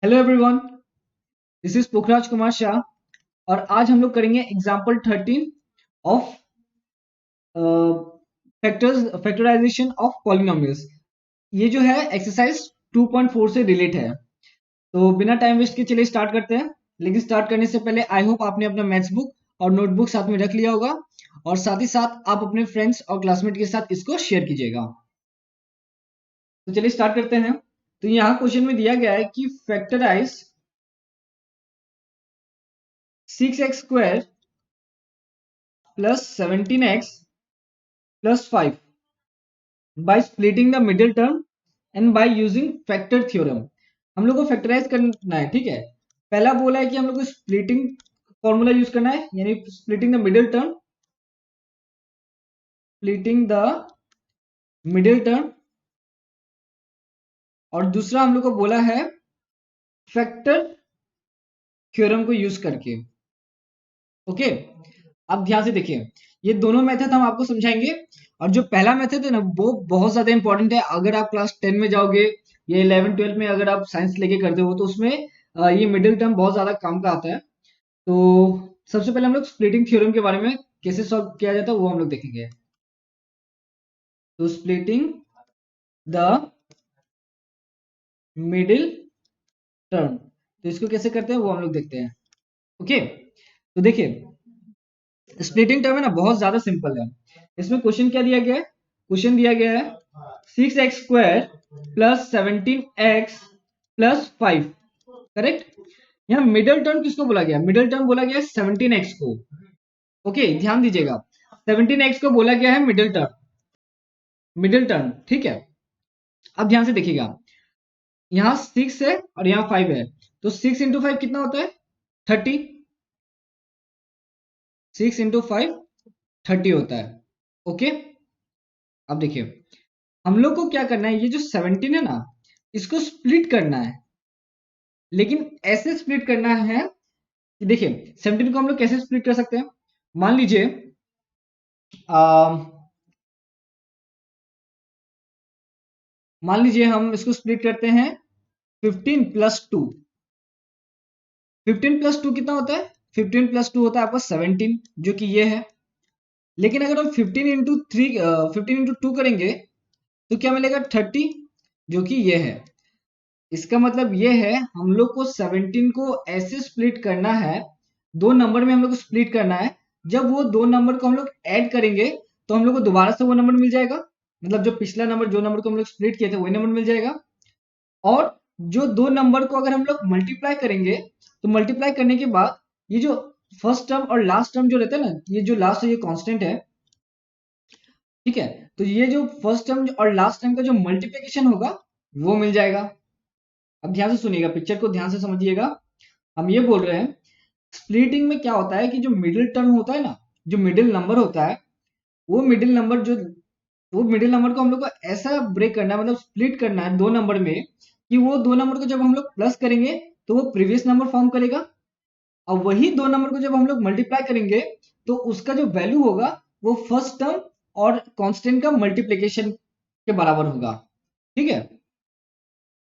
Hello everyone, this is Pukhraj Kumar Shah और आज हम लोग करेंगे example 13 of factorisation of polynomials. ये जो है एक्सरसाइज 2.4 से रिलेट है। तो बिना टाइम वेस्ट के चलिए स्टार्ट करते हैं। लेकिन स्टार्ट करने से पहले आई होप आपने अपना मैथ्स बुक और नोटबुक साथ में रख लिया होगा और साथ ही साथ आप अपने फ्रेंड्स और क्लासमेट के साथ इसको शेयर कीजिएगा। तो चलिए स्टार्ट करते हैं। तो यहाँ क्वेश्चन में दिया गया है कि factorise 6x² plus 17x plus 5 by splitting the middle term and by using factor theorem. हम लोग को फैक्टराइज करना है, ठीक है। पहला बोला है कि हम लोग को स्प्लिटिंग फॉर्मूला यूज करना है, यानी splitting the middle term, splitting the middle term. और दूसरा हम लोग को बोला है फैक्टर थ्योरम को यूज करके। ओके, अब ध्यान से देखिए, ये दोनों मेथड हम आपको समझाएंगे। और जो पहला मेथड है ना, वो बहुत ज्यादा इंपॉर्टेंट है। अगर आप क्लास 10 में जाओगे या 11 12 में अगर आप साइंस लेके करते हो तो उसमें ये मिडिल टर्म बहुत ज्यादा काम का आता है। तो सबसे पहले हम लोग स्प्लिटिंग थ्योरम के बारे में कैसे सॉल्व किया जाता है वो हम लोग देखेंगे। तो स्प्लिटिंग द मिडिल टर्म, तो इसको कैसे करते हैं वो हम लोग देखते हैं। ओके, तो देखिए स्प्लिटिंग टर्म है ना, बहुत ज्यादा सिंपल है। इसमें क्वेश्चन क्या दिया गया है? क्वेश्चन दिया गया है 6x² plus 17x plus 5, correct. यहाँ मिडिल टर्म किसको बोला गया? मिडिल टर्म बोला गया है 17x को। ओके, ध्यान दीजिएगा, 17x को बोला गया है मिडिल टर्म, मिडिल टर्म, ठीक है। अब ध्यान से देखिएगा, यहाँ 6 है और यहाँ 5 है, तो 6 × 5 कितना होता है? 30। 6 × 5 30 होता है। ओके, अब देखिए हम लोग को क्या करना है, ये जो 17 है ना, इसको स्प्लिट करना है। लेकिन ऐसे स्प्लिट करना है कि देखिए 17 को हम लोग कैसे स्प्लिट कर सकते हैं। मान लीजिए हम इसको स्प्लिट करते हैं 15 + 2। 15 + 2 कितना होता है? 15 + 2 होता है आपका 17, जो कि ये है। लेकिन अगर हम 15 × 2 करेंगे तो क्या मिलेगा? 30, जो कि ये है। इसका मतलब ये है हम लोग को 17 को ऐसे स्प्लिट करना है, दो नंबर में हम लोग को स्प्लिट करना है। जब वो दो नंबर को हम लोग ऐड करेंगे तो हम लोग को दोबारा से वो नंबर मिल जाएगा, मतलब जो पिछला नंबर, जो नंबर को हम लोग स्प्लिट किए थे वही नंबर मिल जाएगा। और जो दो नंबर को अगर हम लोग मल्टीप्लाई करेंगे तो मल्टीप्लाई करने के बाद ये जो फर्स्ट टर्म और लास्ट टर्म जो रहता है ना, ये जो लास्ट है ये कांस्टेंट है, ठीक है। तो ये जो फर्स्ट टर्म और लास्ट टर्म का जो मल्टीप्लिकेशन होगा वो मिल जाएगा। अब ध्यान से सुनिएगा, पिक्चर को ध्यान से समझिएगा। हम ये बोल रहे हैं स्प्लिटिंग में क्या होता है कि जो मिडिल टर्म होता है ना, जो मिडिल नंबर होता है, वो मिडिल नंबर जो वो मिडिल नंबर को हम लोग को ऐसा ब्रेक करना है, मतलब स्प्लिट करना है दो नंबर में, कि वो दो नंबर को जब हम लोग प्लस करेंगे तो वो प्रीवियस नंबर फॉर्म करेगा। और वही दो नंबर को जब हम लोग मल्टीप्लाई करेंगे तो उसका जो वैल्यू होगा वो फर्स्ट टर्म और कांस्टेंट का मल्टीप्लिकेशन के बराबर होगा, ठीक है।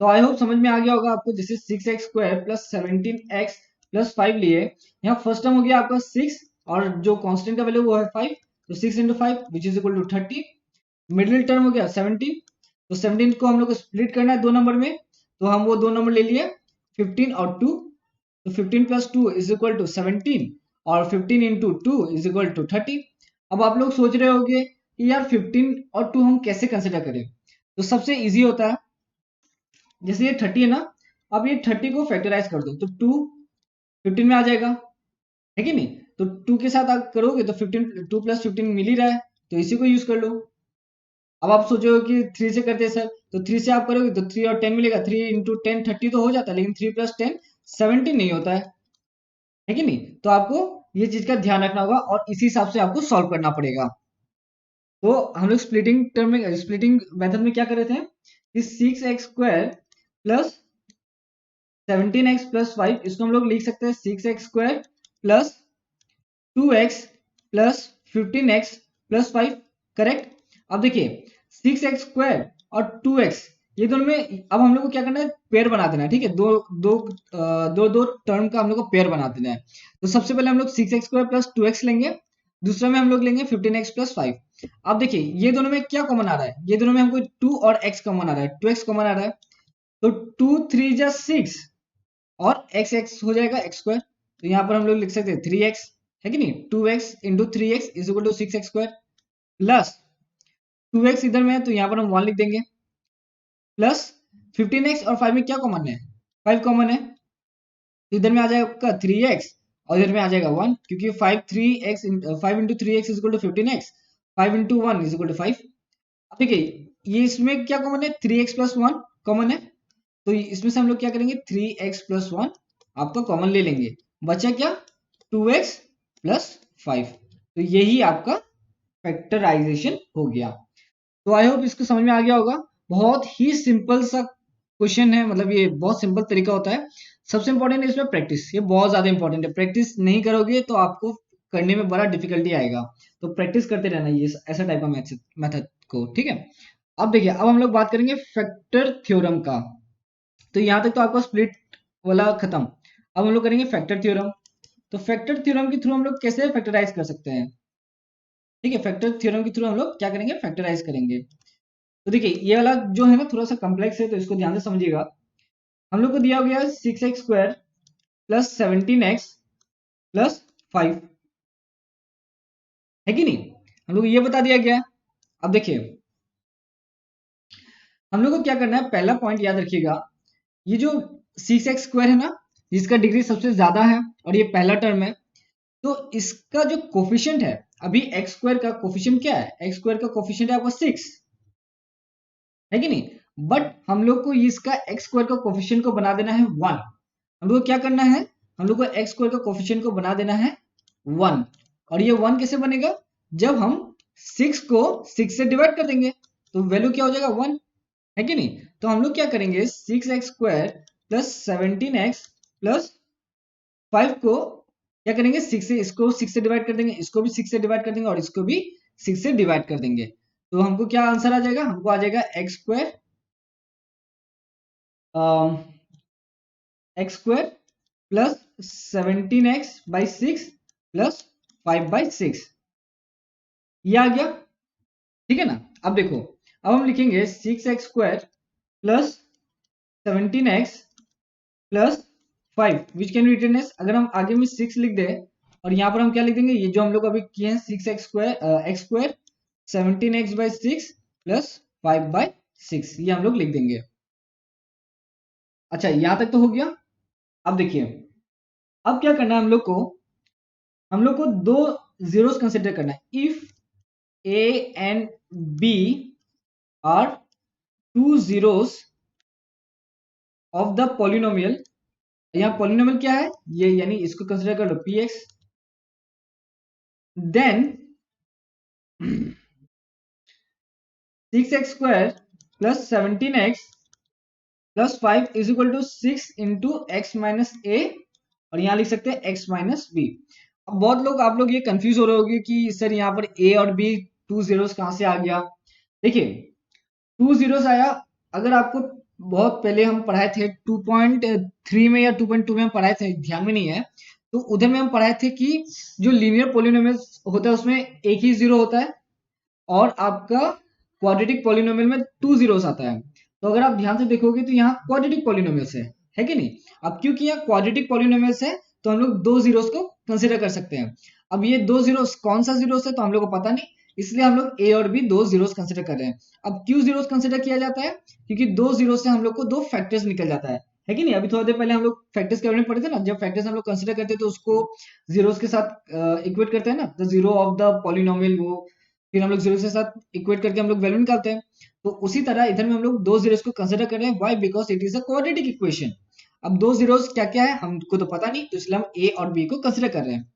तो आई होप समझ में आ गया होगा आपको। जैसे 6x² प्लस 17x प्लस 5 लिए, यहाँ फर्स्ट टर्म हो गया आपका 6 और जो कांस्टेंट का वैल्यू वो है 5, तो 6 × 5 which is equal to 30। Middle term हो गया 17, तो 17 को हम लोग को स्प्लिट करना है दो नंबर में, तो हम वो दो नंबर ले लिए 15 और 2, तो 15 + 2 इज इक्वल टू 17 और 15 × 2 इज इक्वल टू 30। अब आप लोग सोच रहे होंगे कि यार 15 और 2 हम कैसे कंसिडर करें। तो सबसे इजी होता है, जैसे ये 30 है ना, अब ये 30 को फैक्टराइज कर दो तो 2 15 में आ जाएगा, है कि नहीं। तो 2 के साथ आप करोगे तो 15, 2 + 15 मिल ही रहा है, तो इसी को यूज कर लो। अब आप सोचोगे कि 3 से करते हैं सर, तो 3 से आप करोगे तो 3 और 10 मिलेगा, 3 × 10 30 तो हो जाता है, लेकिन 3 + 10 17 नहीं होता है कि नहीं। तो आपको ये चीज का ध्यान रखना होगा और इसी हिसाब से आपको सॉल्व करना पड़ेगा। तो हम लोग स्प्लिटिंग टर्म में, स्प्लिटिंग मेथड में क्या कर रहे थे कि 6x² प्लस 17x प्लस 5, इसको हम लोग लिख सकते हैं 6x² plus 2x plus 15x plus 5, correct. अब देखिए 6x² और 2x, ये दोनों में अब हम लोग को क्या करना है, पेयर बना देना है, ठीक है, दो टर्म का हम लोग को पेयर बना देना है। तो सबसे पहले हम लोग 6x² प्लस 2x लेंगे, दूसरा में हम लोग लेंगे 15x प्लस 5। अब देखिए ये दोनों में क्या कॉमन आ रहा है, ये दोनों में हमको 2 और x कॉमन आ रहा है, 2x कॉमन आ रहा है, तो 2 3 जा 6 और x हो जाएगा x²। तो यहाँ पर हम लोग लिख सकते हैं 3x, है कि नहीं, 2x into 3x is equal to 6x² plus 2x इधर में है तो यहाँ पर हम 1 लिख देंगे, प्लस 15x और 5 में क्या कॉमन है, 5 कॉमन है, तो इधर में आ जाएगा आपका 3x और इधर में आ जाएगा 1, क्योंकि 5 into 3x is equal to 15x, 5 into 1 is equal to 5। ठीक है, ये इसमें क्या कॉमन है, 3x प्लस 1 कॉमन है, तो इसमें से हम लोग क्या करेंगे 3x प्लस 1 आपका कॉमन ले लेंगे, बचा क्या 2x प्लस 5। तो यही आपका फैक्टराइजेशन हो गया। तो आई होप इसको समझ में आ गया होगा। बहुत ही सिंपल सा क्वेश्चन है, मतलब ये बहुत सिंपल तरीका होता है। सबसे इंपॉर्टेंट है इसमें प्रैक्टिस, ये बहुत ज्यादा इंपॉर्टेंट है, प्रैक्टिस नहीं करोगे तो आपको करने में बड़ा डिफिकल्टी आएगा, तो प्रैक्टिस करते रहना ये ऐसा टाइप का मेथड को, ठीक है। अब देखिए, अब हम लोग बात करेंगे फैक्टर थ्योरम का। तो यहां तक तो आपका स्प्लिट वाला खत्म, अब हम लोग करेंगे फैक्टर थ्योरम। तो फैक्टर थ्योरम के थ्रू हम लोग कैसे फैक्टराइज कर सकते हैं, ठीक है, फैक्टर थ्योरम के थ्रू हम लोग क्या करेंगे, फैक्टराइज करेंगे। तो देखिए ये वाला जो है ना थोड़ा सा कॉम्प्लेक्स है, तो इसको ध्यान से समझिएगा। हम लोग को दिया गया 6x² प्लस 17x प्लस 5, है कि नहीं, हम लोग ये बता दिया गया। अब देखिए हम लोग को क्या करना है, पहला पॉइंट याद रखिएगा, ये जो 6x² है ना, जिसका डिग्री सबसे ज्यादा है और ये पहला टर्म है, तो इसका जो कोफिशिएंट है, अभी x² का कोफिशिएंट क्या है, x² का कोफिशिएंट है आपका 6, है कि नहीं, बट हम लोग को इसका x² का कोफिशिएंट को बना देना है 1। हम लोग को क्या करना है, हम लोग को x² का कोफिशिएंट को बना देना है 1, और ये 1 कैसे बनेगा, जब हम 6 को 6 से डिवाइड कर देंगे तो वैल्यू क्या हो जाएगा 1, है कि नहीं। तो हम लोग क्या करेंगे 6x² प्लस 17x प्लस 5 को क्या करेंगे 6 से, इसको 6 से डिवाइड कर देंगे, इसको भी 6 से डिवाइड कर देंगे और इसको भी 6 से डिवाइड कर देंगे। तो हमको क्या आंसर आ जाएगा, हमको आ जाएगा x² plus 17x by 6 plus 5/6, ये आ गया, ठीक है ना। अब देखो, अब हम लिखेंगे 6x² plus 17x plus 5 which can be written as, अगर हम आगे में 6 लिख दे और यहाँ पर हम क्या लिख देंगे, ये जो हम लोग अभी किए हैं 6x² 17x बाई 6 प्लस 5/6, ये हम लोग लिख देंगे। अच्छा यहां तक तो हो गया। अब देखिए, अब क्या करना है हम लोग को दो जीरोस कंसिडर करना है। If a and b are two zeros of the polynomial, यहाँ पॉलिनोमियल क्या है, ये यानी इसको कंसिडर कर लो px, then 6x² plus 17x plus 5 is equal to 6 into x minus ए, और यहाँ लिख सकते हैं x माइनस बी। अब बहुत लोग, आप लोग ये कंफ्यूज हो रहे होंगे कि सर यहाँ पर a और b 2 जीरोस कहाँ से आ गया। देखिए 2 जीरोस आया, अगर आपको बहुत पहले हम पढ़ाए थे 2.3 में या 2.2 में हम पढ़ाए थे, ध्यान में नहीं है, तो उधर में हम पढ़ाए थे कि जो लीनियर पॉलिनोमियल्स होता है उसमें एक ही जीरो होता है और आपका क्वाड्रेटिक पॉलिनोमियल में 2 जीरोस आता है। तो अगर आप ध्यान से देखोगे तो यहाँ क्वाड्रेटिक पॉलिनोमियल्स है कि नहीं। अब क्योंकि यहाँ क्वाड्रेटिक पॉलिनोमियल्स है तो हम लोग दो जीरोस को कंसिडर कर सकते हैं। अब ये दो जीरोस कौन सा जीरोस है तो हम लोग को पता नहीं, इसलिए हम लोग ए और बी दो जीरोस कंसिडर कर रहे हैं। अब क्यों जीरोस कंसिडर किया जाता है, क्योंकि दो जीरो से हम लोग को दो फैक्टर्स निकल जाता है कि नहीं। अभी थोड़ी देर पहले हम लोग फैक्टर्स के बारे में पढ़े थे ना, जब फैक्टर्स हम लोग कंसिडर करते हैं तो उसको जीरोस के साथ इक्वेट करते हैं ना, the zero of the polynomial, वो फिर हम लोग जीरो के साथ इक्वेट करके हम लोग वैल्यू निकालते हैं। तो उसी तरह इधर में हम लोग दो जीरोस को कंसिडर कर रहे हैं, why, because it is a quadratic equation. अब दो जीरोस क्या क्या है हमको तो पता नहीं, तो इसलिए हम ए और बी को कंसिडर कर रहे हैं।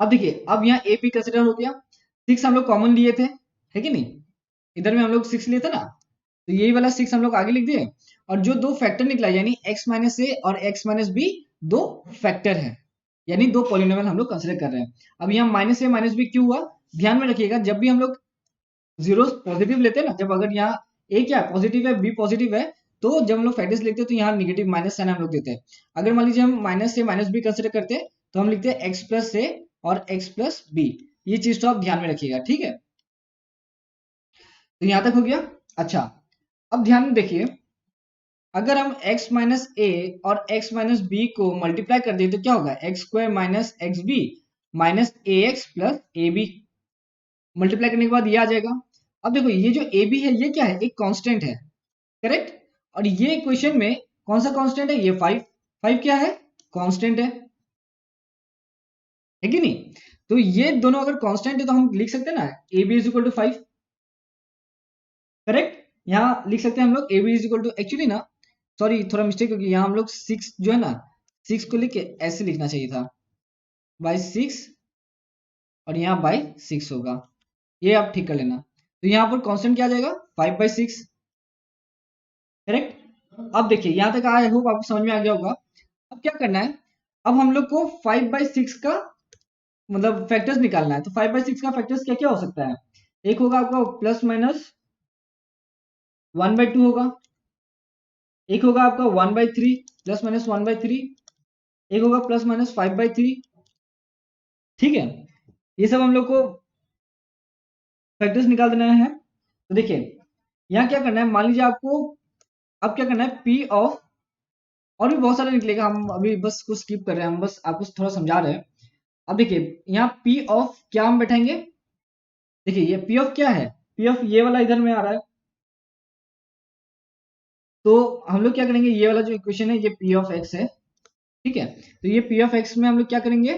अब देखिए, अब यहाँ ए बी कंसिडर हो गया, 6 हम लोग कॉमन लिए थे, है कि नहीं, इधर में हम लोग 6 लिए थे ना, तो यही वाला 6 हम लोग आगे लिख दिए, और जो दो फैक्टर निकला यानी x माइनस ए और x माइनस बी दो फैक्टर है, यानी दो पॉलिनोमियल हम लोग कंसिडर कर रहे हैं। अब यहाँ माइनस ए माइनस बी क्यों हुआ, ध्यान में रखिएगा, जब भी हम लोग जीरो पॉजिटिव लेते हैं ना, जब अगर यहाँ ए क्या पॉजिटिव है बी पॉजिटिव है, तो जब हम लोग फैक्टर्स लिखते हैं तो यहाँ निगेटिव माइनस साइन हम लोग देते हैं। अगर मान लीजिए हम माइनस से माइनस बी कंसिडर करते हैं तो हम लिखते हैं एक्स प्लस ए और एक्स प्लस बी। ये चीज तो आप ध्यान में रखिएगा, ठीक है। तो यहां तक हो गया। अच्छा, अब ध्यान में देखिए, अगर हम x माइनस ए और x माइनस बी को मल्टीप्लाई कर दें तो क्या होगा, x square minus x B minus A x plus A B. Multiply करने के बाद ये आ जाएगा। अब देखो ये जो ए बी है ये क्या है, एक कांस्टेंट है, करेक्ट। और ये इक्वेशन में कौन सा कांस्टेंट है, ये 5। 5 क्या है, कांस्टेंट है कि नहीं। तो ये दोनों अगर कांस्टेंट है तो हम लिख सकते हैं ना A B is equal to 5, correct. यहाँ लिख सकते हैं हम लोग A B is equal to, actually ना सॉरी थोड़ा मिस्टेक हो गया, यहाँ हम लोग 6 जो है ना 6 को लिख के ऐसे लिखना चाहिए था, बाई 6 और यहाँ बाई 6 होगा, ये आप ठीक कर लेना। तो यहाँ पर कांस्टेंट क्या आ जाएगा, 5/6, करेक्ट। अब देखिए यहाँ तक आई होप आपको समझ में आ गया होगा। अब क्या करना है, अब हम लोग को 5/6 का मतलब फैक्टर्स निकालना है। तो 5/6 का फैक्टर्स क्या क्या हो सकता है, एक होगा आपका प्लस माइनस 1/2 होगा, एक होगा आपका 1/3 प्लस माइनस 1/3, एक होगा प्लस माइनस 5/3, ठीक है। ये सब हम लोग को फैक्टर्स निकाल देना है। तो देखिए यहाँ क्या करना है, मान लीजिए आपको अब क्या करना है, पी ऑफ, और भी बहुत सारा निकलेगा, हम अभी बस कुछ स्किप कर रहे हैं, हम बस आपको थोड़ा समझा रहे हैं। अब देखिए यहाँ पी ऑफ क्या हम बैठाएंगे, देखिए ये पी ऑफ क्या है, पी ऑफ ये वाला इधर में आ रहा है, तो हम लोग क्या करेंगे, ये वाला जो इक्वेशन है ये पी ऑफ एक्स है, ठीक है। तो ये पी ऑफ एक्स में हम लोग क्या करेंगे,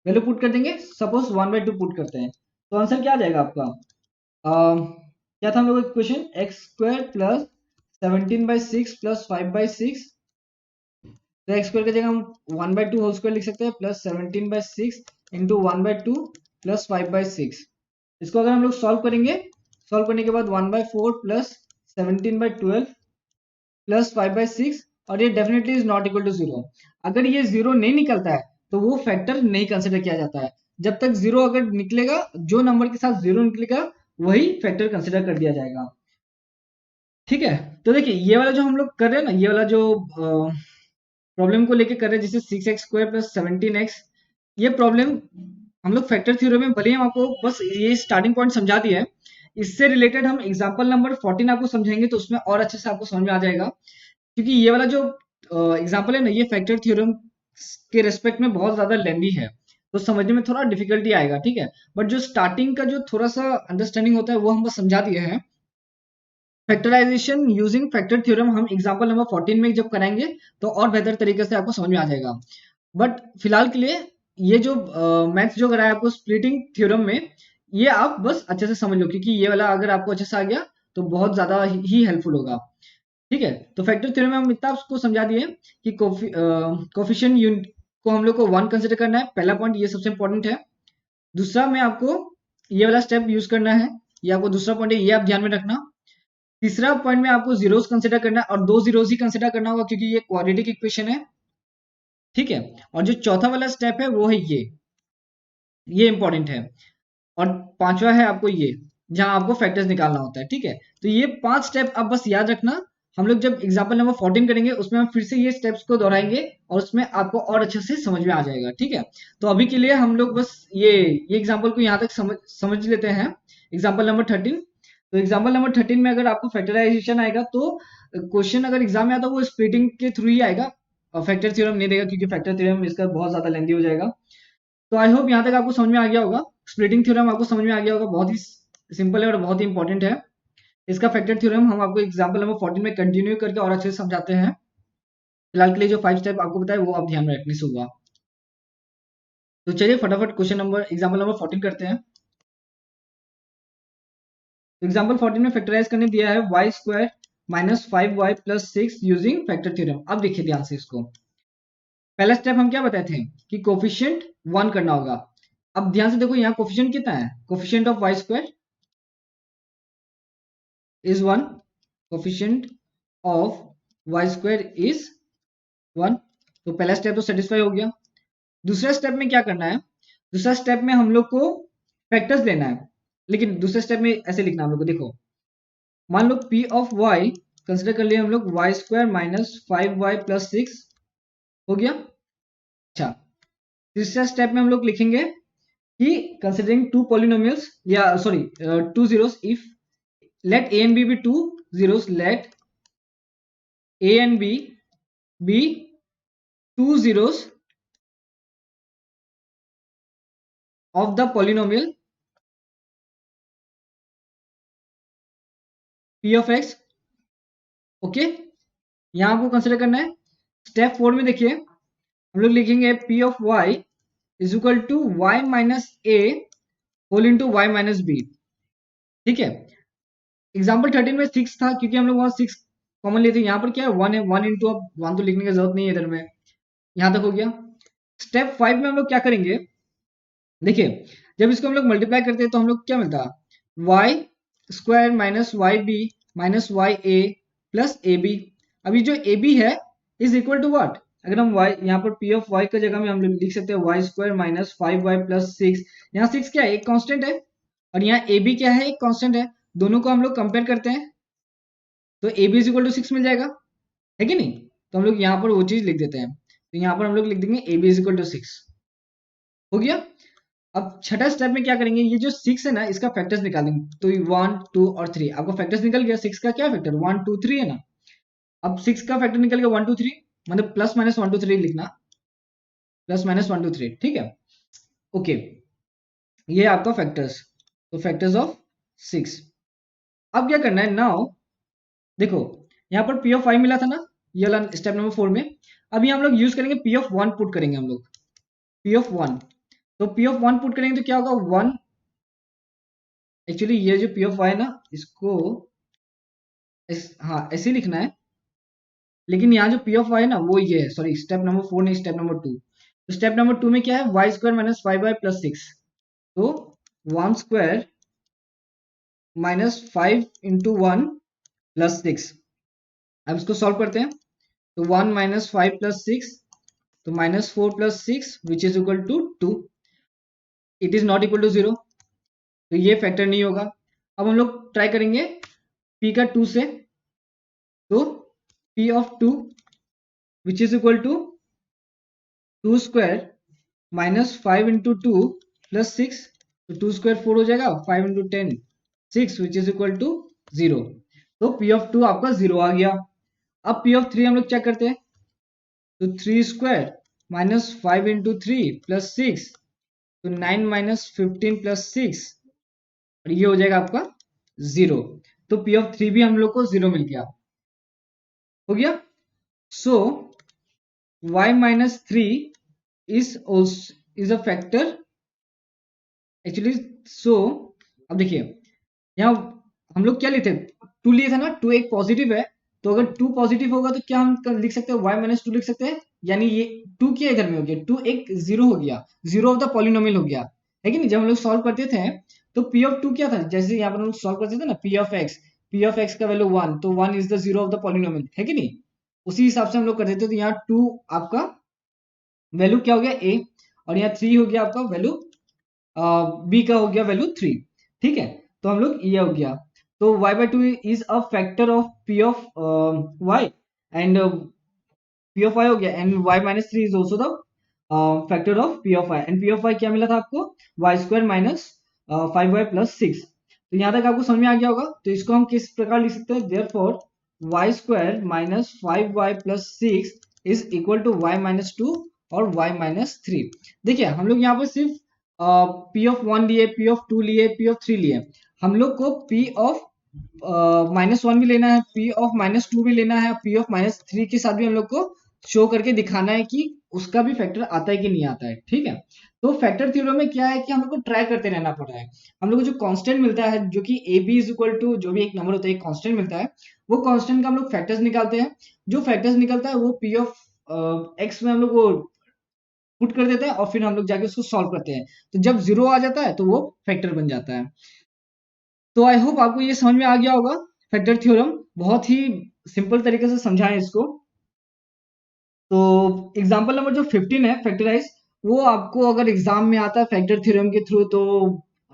वैल्यू पुट कर देंगे, सपोज 1/2 पुट करते हैं, तो आंसर क्या आ जाएगा आपका, क्या था हम लोग equation, x square plus 17/6 plus 5/6। तो एक्स स्क्वायर की जगह हम 1/2 होल स्क्वायर लिख सकते हैं प्लस 17/6 इंटू 1/2 प्लस 5/6। इसको अगर हम लोग सॉल्व करेंगे, सॉल्व करने के बाद 1/4 प्लस 17/12 प्लस 5/6, और ये definitely is not equal to 0। अगर ये 0 नहीं निकलता है तो वो फैक्टर नहीं कंसिडर किया जाता है। जब तक 0 अगर निकलेगा, जो नंबर के साथ 0 निकलेगा वही फैक्टर कंसिडर कर दिया जाएगा, ठीक है। तो देखिए ये वाला जो हम लोग कर रहे हैं ना, ये वाला जो प्रॉब्लम को लेके कर रहे हैं, जैसे 6x² प्लस 17x, ये प्रॉब्लम हम लोग फैक्टर थ्योरम में, भले ही हम आपको बस ये स्टार्टिंग पॉइंट समझा दिया है, इससे रिलेटेड हम एग्जांपल नंबर 14 आपको समझेंगे तो उसमें और अच्छे से आपको समझ में आ जाएगा। क्योंकि ये वाला जो एग्जांपल है ना, ये फैक्टर थ्योरम के रेस्पेक्ट में बहुत ज्यादा लेंदी है, तो समझने में थोड़ा डिफिकल्टी आएगा, ठीक है। बट जो स्टार्टिंग का जो थोड़ा सा अंडरस्टैंडिंग होता है वो हम बस समझा दिए हैं। फैक्टराइजेशन यूजिंग फैक्टर थ्योरम हम एग्जांपल नंबर 14 में जब कराएंगे तो और बेहतर तरीके से आपको समझ में आ जाएगा। बट फिलहाल के लिए ये जो मैथ्स जो कराया आपको स्प्लिटिंग थ्योरम में, ये आप बस अच्छे से समझ लो, क्योंकि ये वाला अगर आपको अच्छे से आ गया तो बहुत ज्यादा ही हेल्पफुल होगा, ठीक है। तो फैक्टर थ्योरम में हम इतना आपको समझा दिए कि कोफिशिएंट यूनिट को हम लोग को 1 कंसिडर करना है, पहला पॉइंट ये सबसे इंपॉर्टेंट है। दूसरा में आपको ये वाला स्टेप यूज करना है, ये आपको दूसरा पॉइंट है, ये आप ध्यान में रखना। तीसरा पॉइंट में आपको जीरोस कंसिडर करना है, और 2 जीरोस ही कंसिडर करना होगा क्योंकि ये क्वाड्रेटिक इक्वेशन है, ठीक है। और जो चौथा वाला स्टेप है वो है ये इंपॉर्टेंट है। और पांचवा है आपको ये, जहां आपको फैक्टर्स निकालना होता है, ठीक है। तो ये 5 स्टेप आप बस याद रखना, हम लोग जब एग्जांपल नंबर 14 करेंगे उसमें हम फिर से ये स्टेप्स को दोहराएंगे और उसमें आपको और अच्छे से समझ में आ जाएगा, ठीक है। तो अभी के लिए हम लोग बस ये एग्जांपल को यहाँ तक समझ लेते हैं, एग्जांपल नंबर 13। तो एग्जांपल नंबर 13 में अगर आपको फैक्टराइजेशन आएगा तो क्वेश्चन अगर एग्जाम में आता है वो स्प्लिटिंग के थ्रू ही आएगा, और फैक्टर थ्योरम नहीं देगा क्योंकि फैक्टर थ्योरम इसका बहुत ज्यादा लेंदी हो जाएगा। तो आई होप यहाँ तक आपको समझ में आ गया होगा, स्प्लिटिंग थ्योरम आपको समझ में आ गया होगा, बहुत ही सिंपल है और बहुत ही इंपॉर्टेंट है। इसका फैक्टर थ्योरम हम आपको एग्जांपल नंबर 14 में कंटिन्यू करके और अच्छे से समझाते हैं। फिलहाल के लिए जो 5 स्टेप आपको बताए वो आप ध्यान में रखने से होगा। तो चलिए फटाफट क्वेश्चन नंबर एग्जांपल नंबर 14 करते हैं। एग्जांपल 14 में फैक्टराइज करने दिया है y² minus 5y plus 6 using factor theorem. अब देखिए ध्यान से इसको, पहला स्टेप हम क्या बताए थे कि कोफिशिएंट 1 करना होगा। अब ध्यान से देखो यहाँ कोफिशिएंट कितना है, coefficient of y² is 1, coefficient of y² is 1। तो पहला स्टेप तो सेटिस्फाई हो गया। दूसरा स्टेप में क्या करना है, दूसरा स्टेप में हम लोग को फैक्टर्स लेना है, लेकिन दूसरे स्टेप में ऐसे लिखना हम लोग को, देखो मान लो p ऑफ y कंसिडर कर लिए हम लोग Y square minus 5y plus 6 हो गया। अच्छा, तीसरा स्टेप में हम लोग लिखेंगे कि कंसिडरिंग टू पॉलिनोमियल्स या sorry two zeros, if let a and b be two zeros, let a and b be two zeros of the polynomial p of x। Okay, यहां आपको कंसिडर करना है। स्टेप 4 में देखिए हम लोग लिखेंगे p of y is equal to y minus a whole into y minus B. ठीक है, एग्जाम्पल 13 में 6 था क्योंकि हम लोग वहां 6 कॉमन लेते हैं, यहाँ पर क्या है 1 है, 1 इंटू, अब 1 तो लिखने की जरूरत नहीं है इधर में। यहां तक हो गया। स्टेप 5 में हम लोग क्या करेंगे, देखिए जब इसको हम लोग मल्टीप्लाई करते हैं तो हम लोग क्या मिलता है y square minus y B minus y A plus A B. अभी जो ए बी है इज इक्वल टू व्हाट, अगर हम y यहाँ पर p ऑफ y की जगह में हम लोग लिख सकते हैं Y square minus 5y plus 6। यहाँ 6 क्या है, एक कांस्टेंट है, और यहाँ ए बी क्या है, एक कांस्टेंट है। दोनों को हम लोग कंपेयर करते हैं तो A B is equal to 6 मिल जाएगा, है कि नहीं। तो हम लोग यहाँ पर वो चीज लिख देते हैं, तो यहाँ पर हम लोग लिख देंगे A B is equal to 6। हो गया। अब छठा स्टेप में क्या करेंगे, ये जो 6 है ना इसका फैक्टर्स निकालेंगे, तो 1 2 और 3 आपको फैक्टर्स निकल गया। 6 का क्या फैक्टर 1 2 3 है ना। अब 6 का फैक्टर निकल गया 1 2 3, मतलब प्लस माइनस 1 2 3 लिखना, प्लस माइनस 1 2 3। ठीक है, ओके, ये आपका फैक्टर्स, तो फैक्टर्स ऑफ 6। अब क्या करना है नाउ, देखो यहाँ पर पी ऑफ 5 मिला था ना, ये वाला स्टेप नंबर 4 में। अभी हम लोग यूज करेंगे पी ऑफ 1 पुट करेंगे हम लोग, पी ऑफ 1। तो पी ऑफ 1 पुट करेंगे तो क्या होगा 1, एक्चुअली ये जो पी ऑफ वाई है ना इसको हाँ ऐसे ही लिखना है, लेकिन यहाँ जो पी ऑफ वाई है ना वो ये है, सॉरी स्टेप नंबर 4 नहीं, स्टेप नंबर 2। तो स्टेप नंबर 2 में क्या है y square minus 5y plus 6, तो 1 स्क्वायर माइनस 5 इंटू 1 प्लस 6। अब इसको सॉल्व करते हैं, तो 1 माइनस 5 प्लस 6, तो minus 4 plus 6 which is equal to 2। It is not equal to 0, तो ये फैक्टर नहीं होगा। अब हम लोग ट्राई करेंगे p का 2 से, तो p of 2 which is equal to 2 square minus 5 into 2 plus 6, तो 2 स्क्वायर 4 हो जाएगा, 5 into 10 6 which is equal to 0। तो p ऑफ 2 आपका 0 आ गया। अब p ऑफ 3 हम लोग चेक करते हैं, तो 3 स्क्वायर माइनस 5 इंटू 3 प्लस 6, तो 9 माइनस 15 प्लस 6, और ये हो जाएगा आपका 0। तो p ऑफ 3 भी हम लोग को 0 मिल गया। हो गया। So y minus 3 is a factor actually. So अब देखिए यहाँ हम लोग क्या लेते हैं 2 लिए थे ना, 2 एक पॉजिटिव है, तो अगर 2 पॉजिटिव होगा तो क्या हम लिख सकते हैं y माइनस 2 लिख सकते हैं, यानी ये 2 क्या इधर में हो गया, 2 एक 0 हो गया, 0 ऑफ द पॉलिनोमियल हो गया, है कि नहीं। जब हम लोग सॉल्व करते थे तो p ऑफ 2 क्या था, जैसे यहाँ पर हम लोग सॉल्व करते थे ना p ऑफ x का वैल्यू 1, तो 1 is the 0 of the polynomial, है कि नहीं। उसी हिसाब से हम लोग करते थे, तो यहाँ 2 आपका वैल्यू क्या हो गया a, और यहाँ 3 हो गया आपका वैल्यू b का हो गया वैल्यू 3। ठीक है, तो हम लोग ये हो गया, तो y by 2 is a factor of p of y, and p of y हो गया, and y minus 3 is also the factor of p of y, and p of y क्या मिला था आपको y square minus 5y plus 6। तो यहाँ तक आपको समझ में आ गया होगा। तो इसको हम किस प्रकार लिख सकते हैं, therefore y square minus 5y plus 6 is equal to y minus 2 और y माइनस 3। देखिए हम लोग यहाँ पर सिर्फ p ऑफ 1 लिए, p ऑफ 2 लिए, p ऑफ 3 लिए, हम लोग को p ऑफ माइनस 1 भी लेना है, p ऑफ माइनस 2 भी लेना है, p ऑफ माइनस 3 के साथ भी हम लोग को शो करके दिखाना है कि उसका भी फैक्टर आता है कि नहीं आता है। ठीक है, तो फैक्टर थ्योरम में क्या है कि हम लोग को ट्राई करते रहना पड़ रहा है। हम लोग को जो कांस्टेंट मिलता है, जो कि A B is equal to जो भी एक नंबर होता है, एक कांस्टेंट मिलता है, वो कांस्टेंट का हम लोग फैक्टर्स निकालते हैं। जो फैक्टर्स निकलता है वो p ऑफ एक्स में हम लोग वो पुट कर देते हैं, और फिर हम लोग जाके उसको सॉल्व करते हैं, तो जब 0 आ जाता है तो वो फैक्टर बन जाता है। तो आई होप आपको ये समझ में आ गया होगा फैक्टर थ्योरम, बहुत ही सिंपल तरीके से समझाएं इसको। तो एग्जांपल नंबर जो 15 है फैक्टराइज, वो आपको अगर एग्जाम में आता है फैक्टर थ्योरम के थ्रू, तो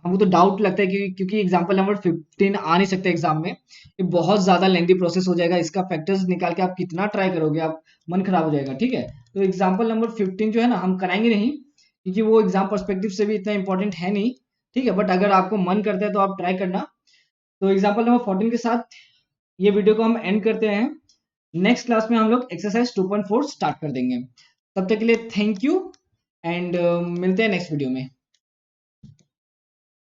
हमको तो डाउट लगता है कि क्योंकि एग्जाम्पल नंबर 15 आ नहीं सकते एग्जाम में, ये बहुत ज्यादा लेंदी प्रोसेस हो जाएगा, इसका फैक्टर्स निकाल के आप कितना ट्राई करोगे, आप मन खराब हो जाएगा। ठीक है, तो एग्जाम्पल नंबर 15 जो है ना हम कराएंगे नहीं, क्योंकि वो एग्जाम पर्सपेक्टिव से भी इतना इंपॉर्टेंट है नहीं। ठीक है, बट अगर आपको मन करता है तो आप ट्राई करना। तो एग्जाम्पल नंबर 14 के साथ ये वीडियो को हम एंड करते हैं। नेक्स्ट क्लास में हम लोग एक्सरसाइज 2.4 स्टार्ट कर देंगे। तब तक के लिए थैंक यू, एंड मिलते हैं नेक्स्ट वीडियो में।